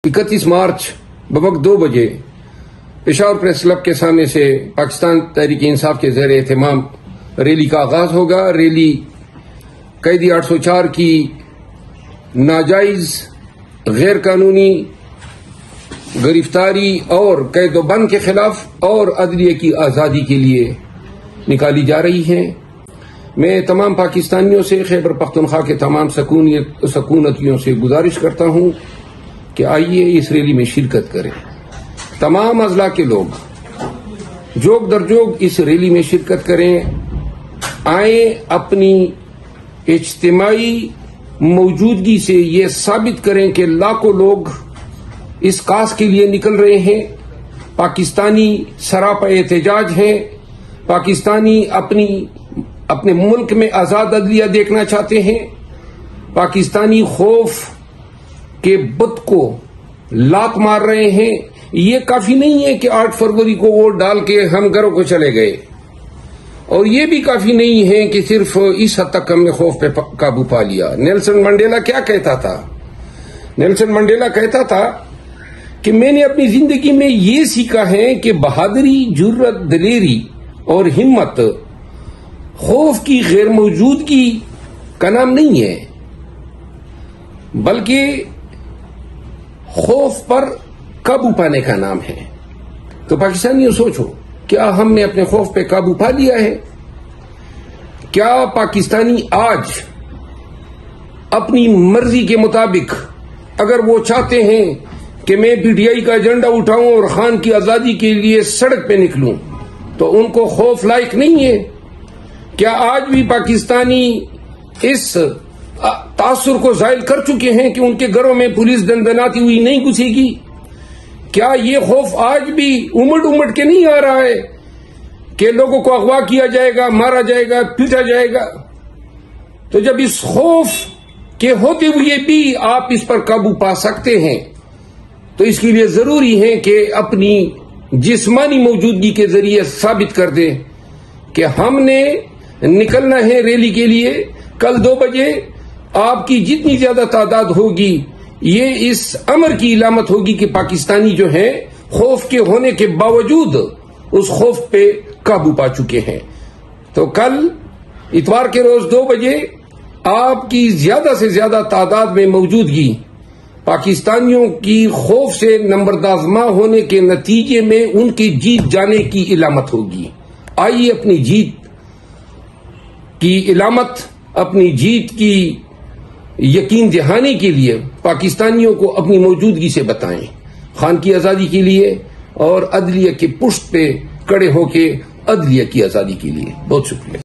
31 مارچ بوقت 2 بجے Peshawar press club کے سامنے سے پاکستان تحریک انصاف کے زیر اہتمام ریلی کا آغاز ہوگا۔ ریلی قیدی 804 کی ناجائز غیر قانونی گرفتاری اور قید و بند کے خلاف اور عدلیہ کی آزادی کے لیے نکالی جا رہی ہے۔ میں تمام پاکستانیوں سے، خیبر پختونخوا کے تمام سکونتیوں سے گزارش کرتا ہوں کہ آئیے اس ریلی میں شرکت کریں۔ تمام اضلاع کے لوگ جوگ در جوگ اس ریلی میں شرکت کریں، آئیں اپنی اجتماعی موجودگی سے یہ ثابت کریں کہ لاکھوں لوگ اس کاز کے لیے نکل رہے ہیں۔ پاکستانی سراپا احتجاج ہیں، پاکستانی اپنے ملک میں آزاد عدلیہ دیکھنا چاہتے ہیں، پاکستانی خوف کے بت کو لات مار رہے ہیں۔ یہ کافی نہیں ہے کہ 8 فروری کو ووٹ ڈال کے ہم گھروں کو چلے گئے، اور یہ بھی کافی نہیں ہے کہ صرف اس حد تک ہم نے خوف پہ قابو پا لیا۔ نیلسن منڈیلا کیا کہتا تھا؟ نیلسن منڈیلا کہتا تھا کہ میں نے اپنی زندگی میں یہ سیکھا ہے کہ بہادری، جرت، دلیری اور ہمت خوف کی غیر موجودگی کا نام نہیں ہے، بلکہ خوف پر قابو پانے کا نام ہے۔ تو پاکستانیوں سوچو، کیا ہم نے اپنے خوف پہ قابو پا لیا ہے؟ کیا پاکستانی آج اپنی مرضی کے مطابق، اگر وہ چاہتے ہیں کہ میں پی ٹی آئی کا ایجنڈا اٹھاؤں اور خان کی آزادی کے لیے سڑک پہ نکلوں، تو ان کو خوف لائق نہیں ہے؟ کیا آج بھی پاکستانی اس تاثر کو زائل کر چکے ہیں کہ ان کے گھروں میں پولیس دندناتی ہوئی نہیں گھسے گی؟ کیا یہ خوف آج بھی امڑ کے نہیں آ رہا ہے کہ لوگوں کو اغوا کیا جائے گا، مارا جائے گا، پیٹا جائے گا؟ تو جب اس خوف کے ہوتے ہوئے بھی آپ اس پر قابو پا سکتے ہیں، تو اس کے لیے ضروری ہے کہ اپنی جسمانی موجودگی کے ذریعے ثابت کر دیں کہ ہم نے نکلنا ہے ریلی کے لیے۔ کل 2 بجے آپ کی جتنی زیادہ تعداد ہوگی، یہ اس امر کی علامت ہوگی کہ پاکستانی جو ہیں خوف کے ہونے کے باوجود اس خوف پہ قابو پا چکے ہیں۔ تو کل اتوار کے روز 2 بجے آپ کی زیادہ سے زیادہ تعداد میں موجودگی پاکستانیوں کی خوف سے نمبردازمہ ہونے کے نتیجے میں ان کی جیت جانے کی علامت ہوگی۔ آئیے اپنی جیت کی علامت، اپنی جیت کی یقین دہانی کے لیے پاکستانیوں کو اپنی موجودگی سے بتائیں، خان کی آزادی کے لیے اور عدلیہ کے پشت پہ کڑے ہو کے عدلیہ کی آزادی کے لیے۔ بہت شکریہ۔